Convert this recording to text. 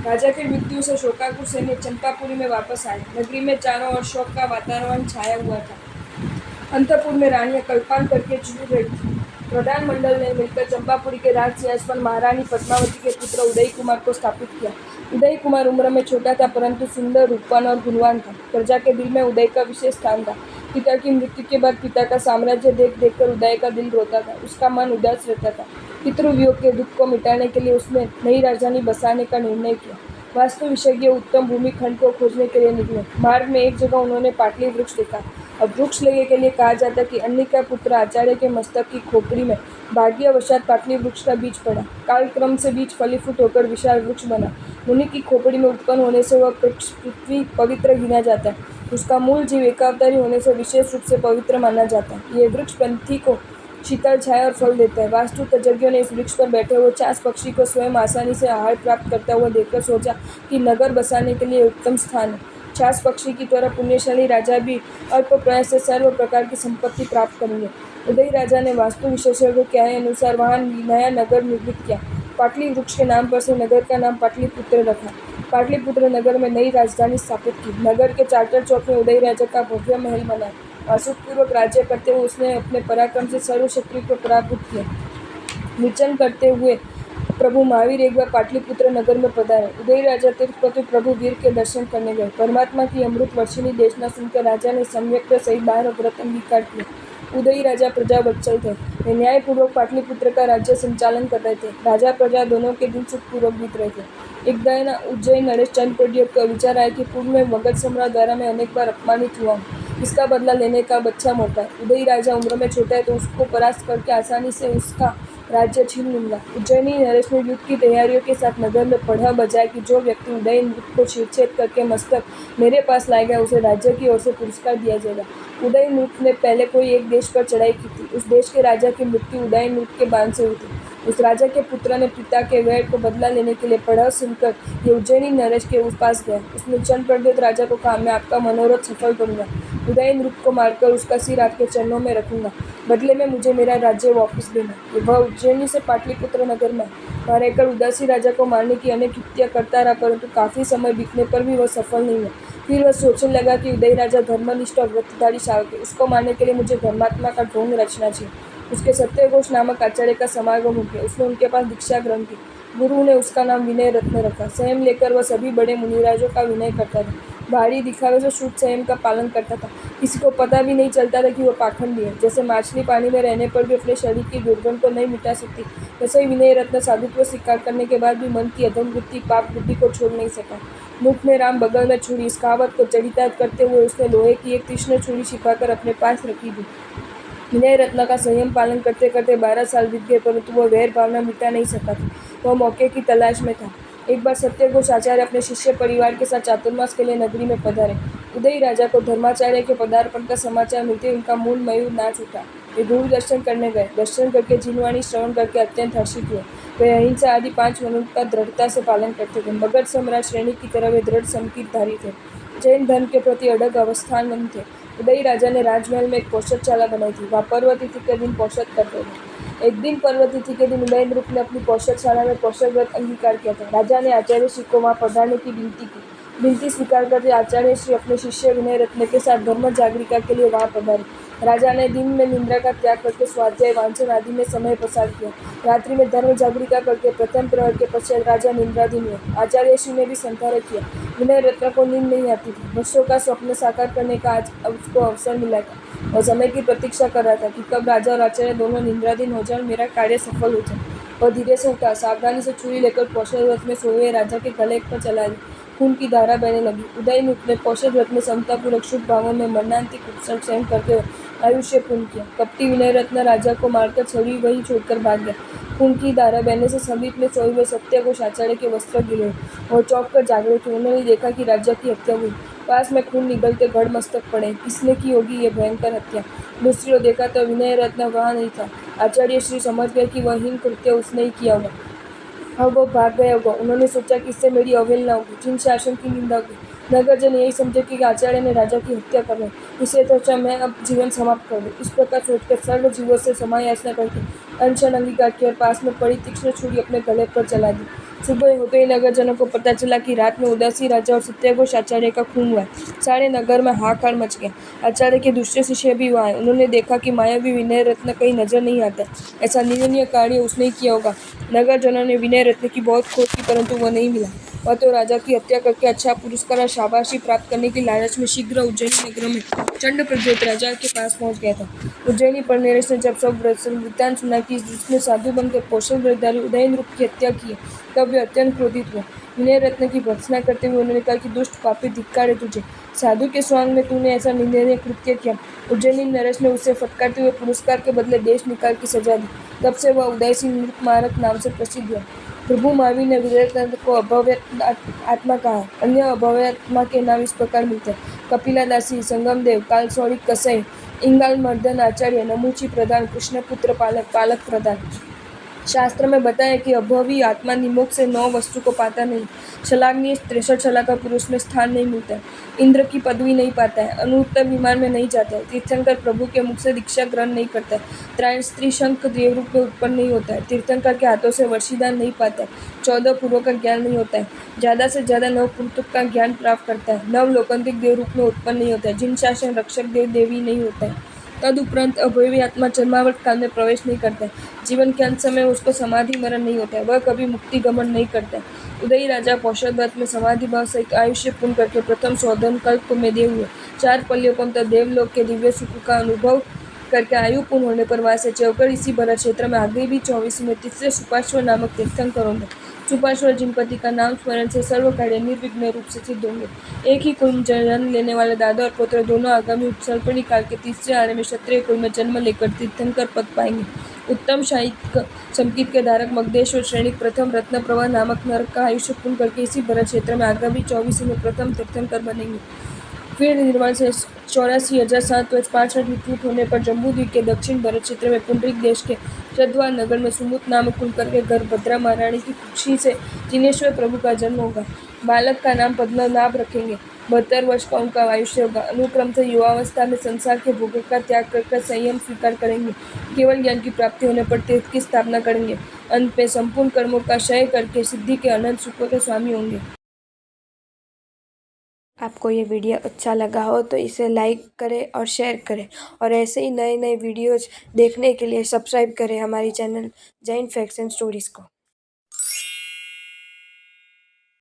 राजा की मृत्यु से शोकाकुल सैन्य चंपापुरी में वापस आए। नगरी में चारों ओर शोक का वातावरण छाया हुआ था। अंतपुर में रानियां कल्पान करके झूल रही थी। प्रधानमंडल ने मिलकर चंपापुरी के राज सिंहासन पर महारानी पद्मावती के पुत्र उदय कुमार को स्थापित किया। उदय कुमार उम्र में छोटा था, परंतु सुंदर, रूपवान और गुणवान था। प्रजा के दिल में उदय का विशेष स्थान था। पिता की मृत्यु के बाद पिता का साम्राज्य देख देखकर उदय का दिल रोता था। उसका मन उदास रहता था। पितृवियोग के दुख को मिटाने के लिए उसने नई राजधानी बसाने का निर्णय किया। वास्तु विशेषज्ञ उत्तम भूमि खंड को खोजने के लिए निकले। मार्ग में एक जगह उन्होंने पाटली वृक्ष देखा। अब वृक्ष लेने के लिए कहा जाता कि अन्य का पुत्र आचार्य के मस्तक की खोपड़ी में भाग्यवशात पाटली वृक्ष का बीज पड़ा। कालक्रम से बीज फलीभूत होकर विशाल वृक्ष बना। मुनि की खोपड़ी में उत्पन्न होने से वह पृथ्वी पवित्र गिना जाता है। उसका मूल जीव एकावतारी होने से विशेष रूप से पवित्र माना जाता है। ये वृक्ष पंथी को शीतल छाया और फल देता है। वास्तु तज्ञों ने इस वृक्ष पर बैठे हुए चास पक्षी को स्वयं आसानी से आहार प्राप्त करता हुआ देखकर सोचा कि नगर बसाने के लिए उत्तम स्थान है। चास पक्षी की तरह पुण्यशाली राजा भी अल्प प्रयास से सर्व प्रकार की संपत्ति प्राप्त करेंगे। उदय राजा ने वास्तु विशेषज्ञों के अनुसार वहां नया नगर निर्मित किया। पाटली वृक्ष के नाम पर से नगर का नाम पाटलिपुत्र रखा। पाटलिपुत्र नगर में नई राजधानी स्थापित की। नगर के चार्टर चौक में उदय राजा का भव्य महल बना। सुखपूर्वक राज्य करते हुए उसने अपने पराक्रम से सर्व शक्ति को पराभूत किया। विचरण करते हुए प्रभु महावीर एक बार पाटलिपुत्र नगर में पधारे। उदय राजा तीर्थपति प्रभु वीर के दर्शन करने गए। परमात्मा की अमृत वर्षिणी देशना सुनकर राजा ने सम्यक सहित 12 व्रत अंगीकार किए। उदय राजा प्रजा वत्सल थे। वे न्यायपूर्वक पाटलिपुत्र का राज्य संचालन कर रहे थे। राजा प्रजा दोनों के दिन सुखपूर्वक बीत रहे थे। एक दिन उज्जैन नरेश चंद्रप्रद्य का विचार आया कि पूर्व में मगध सम्राट द्वारा मैं अनेक बार अपमानित हुआ हूँ। इसका बदला लेने का अच्छा मौका है। उदय राजा उम्र में छोटा है तो उसको परास्त करके आसानी से उसका राज्य छीन लूंगा। उज्जैनी नरेश ने युद्ध की तैयारियों के साथ नगर में पढ़ा बजाया कि जो व्यक्ति उदय को शिरच्छेद करके मस्तक मेरे पास लाएगा उसे राज्य की ओर से पुरस्कार दिया जाएगा। उदय ने पहले कोई एक देश पर चढ़ाई की थी। उस देश के राजा की मृत्यु उदय के बाण से हुई थी। उस राजा के पुत्र ने पिता के वैर को बदला लेने के लिए पढ़ा सुनकर ये उज्जैनी नरेश के पास गया। उसने चंद्रप्रद्योत राजा को कहा, मैं आपका मनोरथ सफल करूंगा। उदय नृप को मारकर उसका सिर आपके चरणों में रखूंगा। बदले में मुझे मेरा राज्य वापस देना। वह उज्जैनी से पाटलिपुत्र नगर में वहाँ रहकर उदासी राजा को मारने की अनेक युक्तियां करता रहा, परंतु काफी समय बीतने पर भी वह सफल नहीं हुआ। फिर वह सोचने लगा कि उदय राजा धर्मनिष्ठ और व्रतधारी शावक है। उसको मारने के लिए मुझे धर्मात्मा का ढोंग रचना चाहिए। उसके सत्यघोष नामक आचार्य का समागम हो गया। उसने उनके पास दीक्षा ग्रहण की। गुरु ने उसका नाम विनय रत्न रखा। संयम लेकर वह सभी बड़े मुनिराजों का विनय करता था। भारी दिखावे से शुद्ध संयम का पालन करता था। किसी को पता भी नहीं चलता था कि वह पाखंडी है। जैसे मछली पानी में रहने पर भी अपने शरीर की दुर्गंध को नहीं मिटा सकती, वैसे ही विनय रत्न साधुत्व स्वीकार करने के बाद भी मन की अधम बुद्धि पाप बुद्धि को छोड़ नहीं सका। मुख में राम बगल में छुरी, इस कहावत को चरितार्थ करते हुए उसने लोहे की एक तीक्ष्ण छुरी छिपाकर अपने पास रखी थी। विनय रत्न का संयम पालन करते करते 12 साल बीत गए, परंतु वह वैर भावना मिटा नहीं सका था। वह मौके की तलाश में था। एक बार सत्यघोष आचार्य अपने शिष्य परिवार के साथ चातुर्मास के लिए नगरी में पधारे। उदय राजा को धर्माचार्य के पदार्पण का समाचार मिलते उनका मूल मयूर नाच उठा। वे दूर दर्शन करने गए। दर्शन करके जिनवाणी श्रवण करके अत्यंत हर्षित हुए। वे अहिंसा आदि 5 मनों का दृढ़ता से पालन करते थे। मगध सम्राट श्रेणी की तरह वे दृढ़ संकीर्णधारी थे। जैन धर्म के प्रति अड़ग अवस्थान थे। उदय राजा ने राजमहल में एक पौषधशाला बनाई थी। वहाँ पर्व तिथि के दिन पौषध करते थे। एक दिन पर्व तिथि के दिन उदय नृप ने अपनी पौषधशाला में पौषध व्रत अंगीकार किया था। राजा ने आचार्य श्री को वहाँ पधारने की विनती की। विनती स्वीकार करते आचार्य श्री अपने शिष्य विनय रत्न के साथ धर्म जागरिका के लिए वहाँ पधारे। राजा ने दिन में निद्रा का त्याग करके स्वाध्याय वांचन आदि में समय प्रसार किया। रात्रि में धर्म जागरिका करके प्रथम प्रहर के पश्चात राजा निद्राधीन हुए। आचार्य श्री ने भी संधार किया। विनय रत्न को नींद नहीं आती थी। वर्षों का स्वप्न साकार करने का आज उसको अवसर मिला था। वह समय की प्रतीक्षा कर रहा था कि कब राजा और आचार्य दोनों निद्राधीन हो जाए और मेरा कार्य सफल हो जाए। वह धीरे से उठा, सावधानी से छुरी लेकर पौषध व्रत में सोए हुए राजा के गले पर चला दी। खून की धारा बहने लगी। उदय नृप ने पौषध व्रत में समतापूर्वक शुभ भावों में मरणांतिक उपसर्ग सहन करते हुए आयुष्य पूर्ण किया। कपटी विनय रत्न राजा को मारकर छड़ी वहीं छोड़कर भाग गया। खून की धारा बहने से समीप में सोए हुए सत्यघोष आचार्य के वस्त्र गिरे। वह चौंक कर जागृत हुए। उन्होंने देखा कि राजा की हत्या हुई। पास में खून निगलते गढ़ मस्तक पड़े। किसने की होगी ये भयंकर हत्या? दूसरी ओर देखा तो विनय रत्न वहाँ नहीं था। आचार्य श्री समझ गए कि वह हीन कृत्य उसने ही किया होगा। अब वो भाग गया होगा। उन्होंने सोचा कि इससे मेरी अवहेलना होगी, जिन शासन की निंदा होगी। नगरजन यही समझे कि आचार्य ने राजा की हत्या कर ली, इससे तो अच्छा मैं अब जीवन समाप्त कर दूं। इस प्रकार सोचकर सर्व जीवों से क्षमा याचना करके अनशन अंगीकार किया और पास में पड़ी तीक्ष्ण छुरी अपने गले पर चला दी। सुबह होते ही नगरजनों को पता चला कि रात में उदासी राजा और सत्याघोष आचार्य का खून हुआ है। सारे नगर में हाहाकार मच गया। आचार्य के दूसरे शिष्य भी वहां आए। उन्होंने देखा कि मायावी विनय रत्न कहीं नजर नहीं आता। ऐसा निंदनीय कार्य उसने ही किया होगा। नगरजनों ने विनय रत्न की बहुत खोज की, परंतु वह नहीं मिला। वह तो राजा की हत्या करके अच्छा पुरस्कार और शाबाशी प्राप्त करने की लालच में शीघ्र उज्जैनी नगर में चंड प्रद्योत राजा के पास पहुंच गया था। उज्जैनी पर नरेश ने जब सब वृत्तांत सुना कि जिसने साधु बनकर कौशल व्रतधारी उदयनरूप की हत्या की है, तब वे अत्यंत क्रोधित हुए। विनय रत्न की भर्त्सना करते हुए उन्होंने कहा कि दुष्ट पापी, धिक्कार है तुझे। साधु के स्वांग में तूने ऐसा निंदनीय कृत्य किया। उज्जैनी नरेश ने उसे फटकारते हुए पुरस्कार के बदले देश निकाल की सजा दी। तब से वह उदय सिंह नृपमारक नाम से प्रसिद्ध हुआ। प्रभु महावीर ने विनय रत्न को अभव्य आत्मा कहा है। अन्य अभव्य आत्मा के नाम इस प्रकार मिलते हैं: कपिलादासी, संगमदेव, कालसौड़ी कसई, इंगाल मर्दन आचार्य, नमूची प्रधान, कृष्णपुत्र पालक, पालक प्रधान। शास्त्र में बताया कि अभवी आत्मा निमोक से 9 वस्तु को पाता नहीं। शलाग्नि 63 शला का पुरुष में स्थान नहीं मिलता है। इंद्र की पदवी नहीं पाता है। अनुत्तर विमान में नहीं जाता है। तीर्थंकर प्रभु के मुख से दीक्षा ग्रहण नहीं करता है। त्रायण स्त्रीशंख देवरूप में उत्पन्न नहीं होता है। तीर्थंकर के हाथों से वर्षिदान नहीं पाता है। 14 पूर्वों का ज्ञान नहीं होता है। ज्यादा से ज्यादा 9 पुरुतक का ज्ञान प्राप्त करता है। 9 लोकांतिक देवरूप में उत्पन्न नहीं होता है। जिन शासन रक्षक देव देवी नहीं होता है। तदुपरांत अभयवी आत्मा जन्मावट काल में प्रवेश नहीं करता है। जीवन के अंत समय उसको समाधि मरण नहीं होता है। वह कभी मुक्ति गमन नहीं करता है। उदयी राजा कौशलव्रत में समाधि भाव सहित आयुष्य पूर्ण करके प्रथम शोधन कल्प में देव हुए। 4 पर्यंत देवलोक के दिव्य सुख का अनुभव करके आयु पूर्ण होने पर वहां से चौकर इसी भरत क्षेत्र में आगे भी 24 में तीसरे सुपाश्वर नामक तीर्थंकर होंगे। सुपाश्वर जिनपति का नाम स्मरण से सर्व कार्य निर्विघ्न रूप से सिद्ध होंगे। एक ही कुल में जन्म लेने वाले दादा और पुत्र दोनों आगामी उत्सर्पणी काल के तीसरे आने में क्षत्रिय कुल में जन्म लेकर तीर्थंकर पद पाएंगे। उत्तम शाही संगीत के धारक मगधेश्वर श्रेणी प्रथम रत्न प्रवाह नामक नरक का आयुष्य पूर्ण करके इसी भरत क्षेत्र में आगामी 24 में प्रथम तीर्थंकर बनेंगे। फिर निर्माण से 84,765 विकृत होने पर जम्बूद्वीप के दक्षिण भरत क्षेत्र में पुंडरीक देश के चंद्रवार नगर में सुमुत नामक कुलकर के घर भद्रा महारानी की खुशी से जिनेश्वर प्रभु का जन्म होगा। बालक का नाम पद्मनाभ रखेंगे। 72 वर्ष का उनका आयुष्य होगा। अनुक्रम से युवावस्था में संसार के भोगों का त्याग कर संयम स्वीकार करेंगे। केवल ज्ञान की प्राप्ति होने पर तीर्थ की स्थापना करेंगे। अंत में संपूर्ण कर्मों का क्षय करके सिद्धि के अनंत सुखों के स्वामी होंगे। आपको ये वीडियो अच्छा लगा हो तो इसे लाइक करें और शेयर करें, और ऐसे ही नए नए वीडियोज़ देखने के लिए सब्सक्राइब करें हमारी channel Jain facts and stories को।